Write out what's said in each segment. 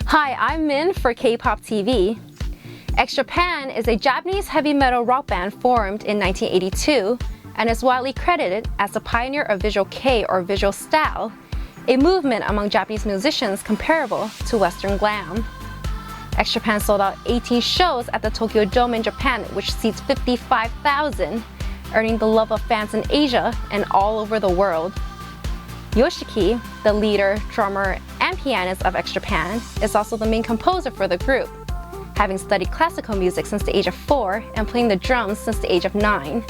Hi, I'm Min for Kpop-TV. Japan is a Japanese heavy metal rock band formed in 1982 and is widely credited as the pioneer of visual kei or visual style, a movement among Japanese musicians comparable to Western glam. Japan sold out 18 shows at the Tokyo Dome in Japan, which seats 55,000, earning the love of fans in Asia and all over the world. Yoshiki, the leader, drummer, and pianist of Japan, is also the main composer for the group, having studied classical music since the age of 4 and playing the drums since the age of 9.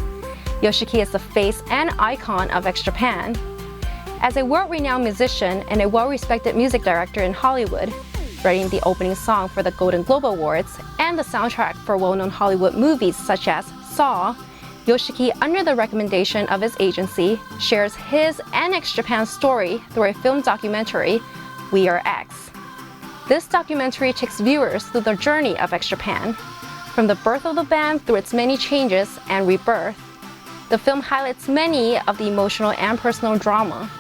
Yoshiki is the face and icon of Japan. As a world-renowned musician and a well-respected music director in Hollywood, writing the opening song for the Golden Globe Awards and the soundtrack for well-known Hollywood movies such as Saw, Yoshiki, under the recommendation of his agency, shares his and Japan's story through a film documentary, We Are X. This documentary takes viewers through the journey of Japan, from the birth of the band through its many changes and rebirth. The film highlights many of the emotional and personal drama.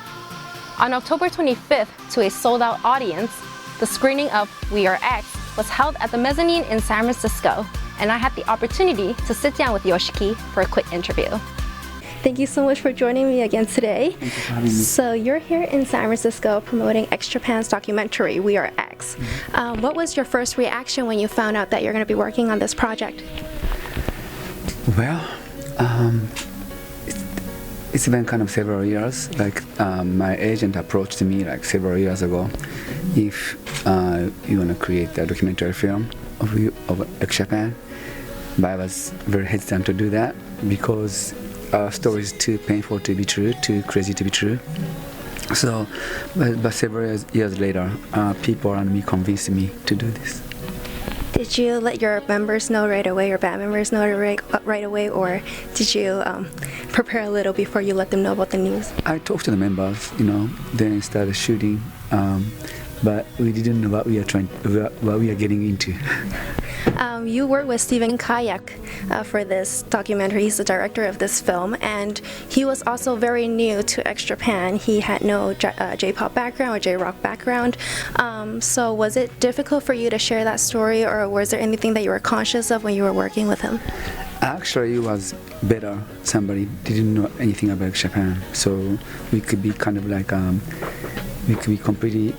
On October 25th, to a sold-out audience, the screening of We Are X was held at the Mezzanine in San Francisco, and I had the opportunity to sit down with Yoshiki for a quick interview. Thank you so much for joining me again today. Thank you for having me. So you're here in San Francisco promoting Japan's documentary, We Are X. What was your first reaction when you found out that you're going to be working on this project? Well, it's been kind of several years. My agent approached me several years ago. If you want to create a documentary film of Japan, but I was very hesitant to do that because our story is too painful to be true, too crazy to be true. So, but several years later, people around me convinced me to do this. Did you let your members know right away, your band members know right away, or did you prepare a little before you let them know about the news? I talked to the members, then started shooting, but we didn't know what we are getting into. You worked with Steven Kayak for this documentary. He's the director of this film, and he was also very new to Japan. He had no J-pop background or J-rock background. So was it difficult for you to share that story, or was there anything that you were conscious of when you were working with him? Actually, it was better. Somebody didn't know anything about Japan, so we could be kind of we could be completely,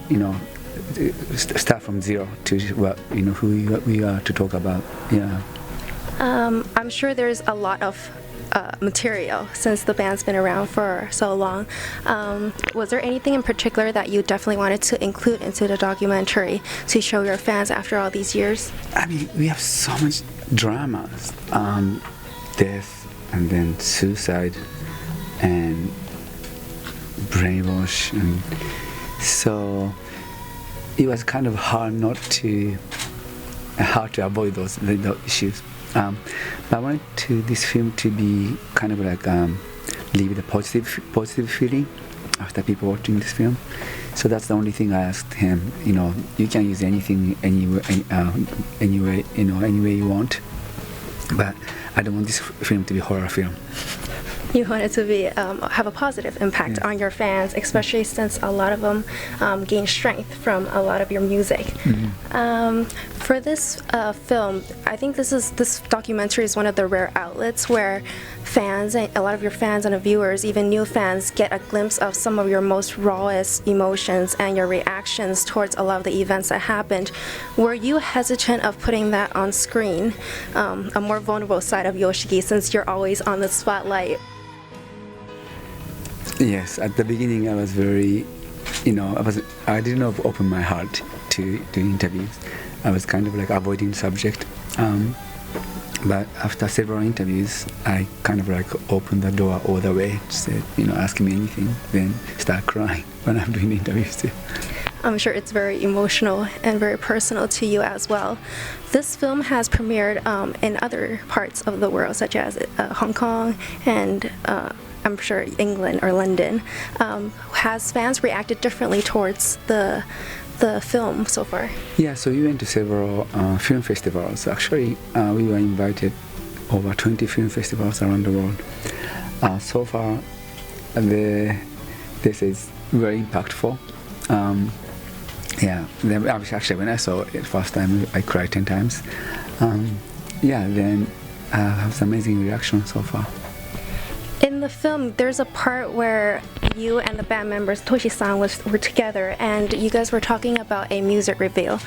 start from zero to who we are to talk about. Yeah. I'm sure there's a lot of material since the band's been around for so long. Was there anything in particular that you definitely wanted to include into the documentary to show your fans after all these years? I mean, we have so much dramas, death, and then suicide, and brainwash, and so it was kind of hard to avoid those issues. But I wanted this film to be kind of leave a positive feeling after people watching this film. So that's the only thing I asked him. You can use anything, any way you want, but I don't want this film to be a horror film. You want it to be have a positive impact on your fans, especially since a lot of them gain strength from a lot of your music. Mm-hmm. For this film, I think this documentary is one of the rare outlets where fans, and a lot of your fans and the viewers, even new fans, get a glimpse of some of your most rawest emotions and your reactions towards a lot of the events that happened. Were you hesitant of putting that on screen, a more vulnerable side of Yoshiki, since you're always on the spotlight? Yes, at the beginning I was very, I didn't open my heart to interviews. I was kind of avoiding the subject. But after several interviews, I kind of opened the door all the way, said, ask me anything, then start crying when I'm doing interviews too. I'm sure it's very emotional and very personal to you as well. This film has premiered in other parts of the world, such as Hong Kong and I'm sure England or London. Has fans reacted differently towards the film so far? Yeah, so we went to several film festivals. Actually, we were invited over 20 film festivals around the world. So far, this is very impactful. Yeah, actually when I saw it first time, I cried 10 times. Yeah, then it was amazing reaction so far. In the film, there's a part where you and the band members, Toshi-san, were together, and you guys were talking about a music reveal.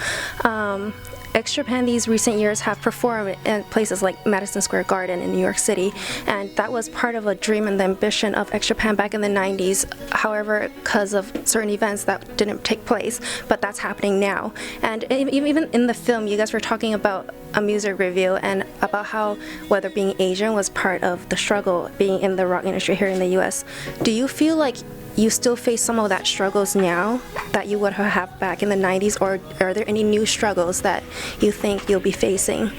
X Japan these recent years have performed in places like Madison Square Garden in New York City, and that was part of a dream and the ambition of X Japan back in the 90s. However, because of certain events that didn't take place, but that's happening now. And even in the film, you guys were talking about a music reveal and about how whether being Asian was part of the struggle being in the rock industry here in the US. Do you feel like you still face some of that struggles now that you would have back in the 90s, or are there any new struggles that you think you'll be facing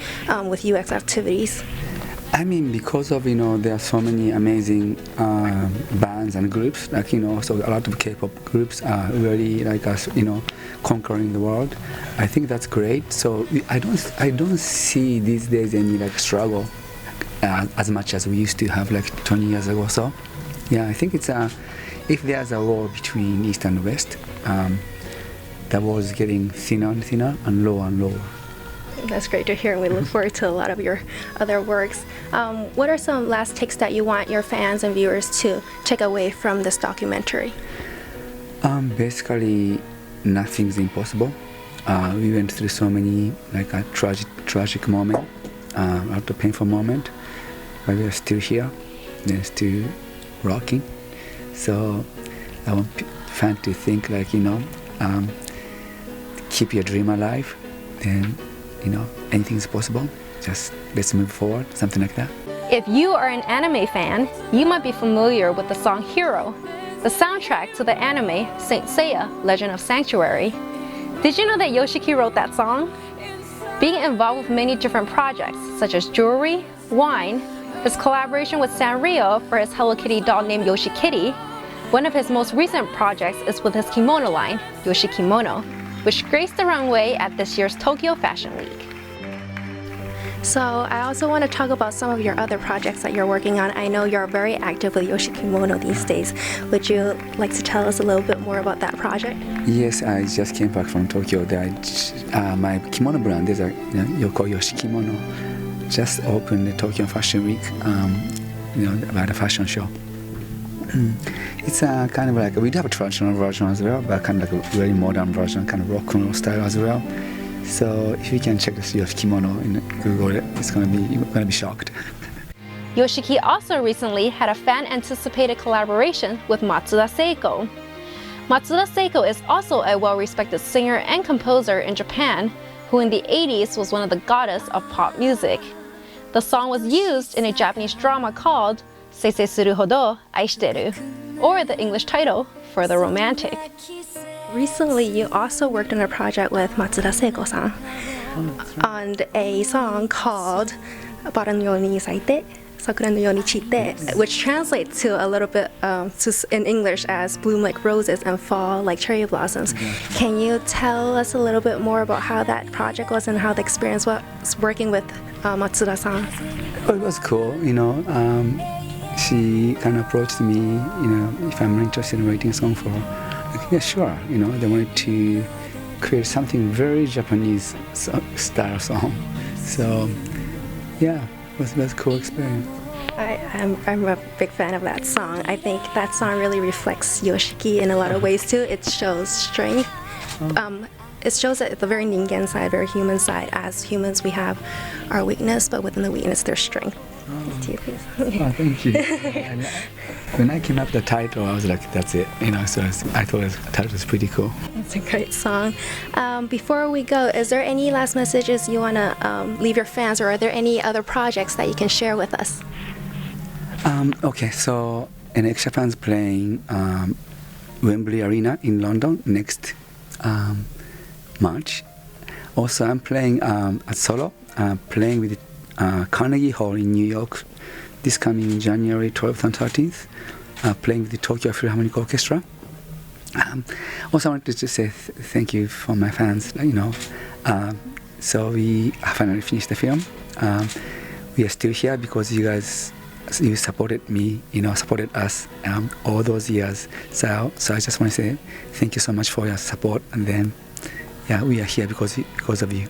with UX activities? I mean, because of, there are so many amazing bands and groups, like, so a lot of K-pop groups are really like us, conquering the world. I think that's great. So I don't see these days any like struggle as much as we used to have like 20 years ago or so. Yeah, I think it's if there's a war between East and West, the war is getting thinner and thinner and lower and lower. That's great to hear, and we look forward to a lot of your other works. What are some last takes that you want your fans and viewers to take away from this documentary? Basically, nothing's impossible. We went through so many like a tragic moment, a lot of painful moment, but we are still here, and still rocking. So I want fans to think like, keep your dream alive, and anything's possible. Just let's move forward, something like that. If you are an anime fan, you might be familiar with the song Hero, the soundtrack to the anime Saint Seiya, Legend of Sanctuary. Did you know that Yoshiki wrote that song? Being involved with many different projects, such as jewelry, wine, his collaboration with Sanrio for his Hello Kitty doll named Yoshikitty, one of his most recent projects is with his kimono line, Yoshikimono, which graced the runway at this year's Tokyo Fashion Week. So I also want to talk about some of your other projects that you're working on. I know you're very active with Yoshikimono these days. Would you like to tell us a little bit more about that project? Yes, I just came back from Tokyo. My kimono brand is Yoko Yoshikimono. Just opened the Tokyo Fashion Week, about a fashion show. It's kind of like, we do have a traditional version as well, but kind of like a very modern version, kind of rock and roll style as well. So if you can check this Yoshikimono in Google, you're gonna be shocked. Yoshiki also recently had a fan-anticipated collaboration with Matsuda Seiko. Matsuda Seiko is also a well-respected singer and composer in Japan, who in the 80s was one of the goddess of pop music. The song was used in a Japanese drama called Seisei Suru Hodo Aishiteru, or the English title, For the Romantic. Recently, you also worked on a project with Matsuda Seiko-san on a song called Bara no Yoni Saite, Sakura no Yoni Chite, which translates to a little bit in English as bloom like roses and fall like cherry blossoms. Can you tell us a little bit more about how that project was and how the experience was working with Matsuda-san? Oh, it was cool, She kind of approached me, if I'm interested in writing a song for her. Like, yeah, sure. They wanted to create something very Japanese style song. So, yeah, it was a cool experience. I'm a big fan of that song. I think that song really reflects Yoshiki in a lot of ways too. It shows strength. It shows that the very ningen side, very human side. As humans, we have our weakness, but within the weakness, there's strength. To you, please. Oh, thank you. When I came up with the title, I was like, that's it. So I thought the title was pretty cool. It's a great song. Before we go, is there any last messages you want to leave your fans, or are there any other projects that you can share with us? Okay, so X Japan's playing Wembley Arena in London next March. Also, I'm playing at solo, playing with Carnegie Hall in New York this coming January 12th and 13th, playing with the Tokyo Philharmonic Orchestra. Also, I wanted to say thank you for my fans. So we finally finished the film. We are still here because you supported me, supported us all those years. So I just want to say thank you so much for your support, and then yeah, we are here because of you.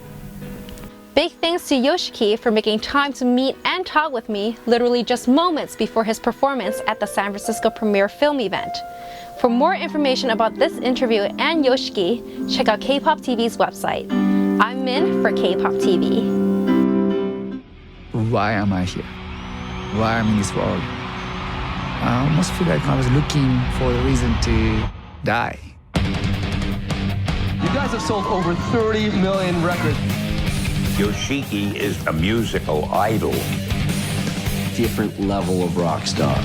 Big thanks to Yoshiki for making time to meet and talk with me literally just moments before his performance at the San Francisco premiere film event. For more information about this interview and Yoshiki, check out Kpop-TV's website. I'm Min for Kpop-TV. Why am I here? Why I'm in this world? I almost feel like I was looking for a reason to die. You guys have sold over 30 million records. Yoshiki is a musical idol. Different level of rock star.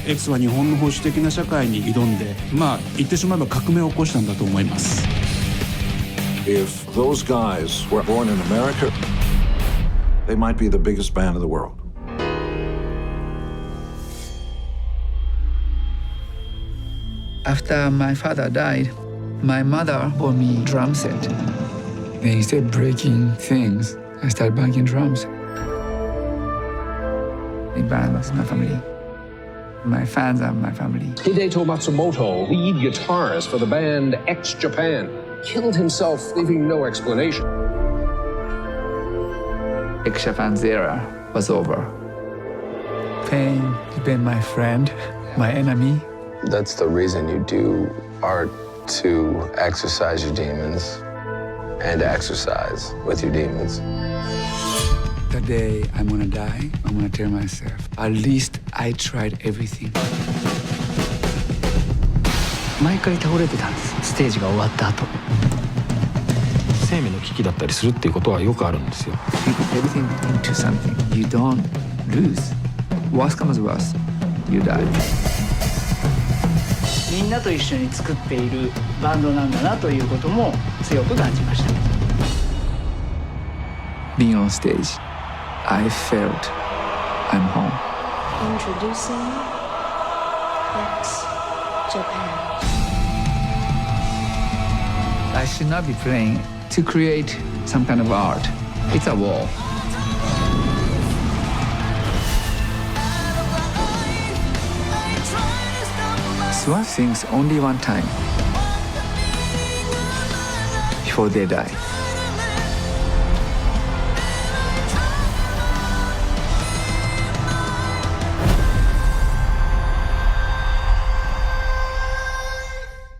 X は日本の保守的な社会に挑んで、言ってしまえば革命を起こしたんだと思います。If those guys were born in America, they might be the biggest band in the world. After my father died, my mother bought me a drum set. And instead of breaking things, I started banging drums. The band was my family. My fans are my family. Hideto Matsumoto, lead guitarist for the band X Japan, killed himself, leaving no explanation. X Japan's era was over. Pain became my friend, my enemy. That's the reason you do art, to exercise your demons and exercise with your demons. The day I'm gonna die, I'm gonna tell myself, at least I tried everything. 毎回倒れてたんです、ステージが終わった後。生命の危機だったりするっていうことはよくあるんですよ。You put everything into something. You don't lose. Worst comes worst, you die. みんなと一緒に作っているバンドなんだなということも強く感じました。Being on stage, I felt I'm home. Introducing X Japan. I should not be playing to create some kind of art. It's a wall. Swan sings only one time before they die.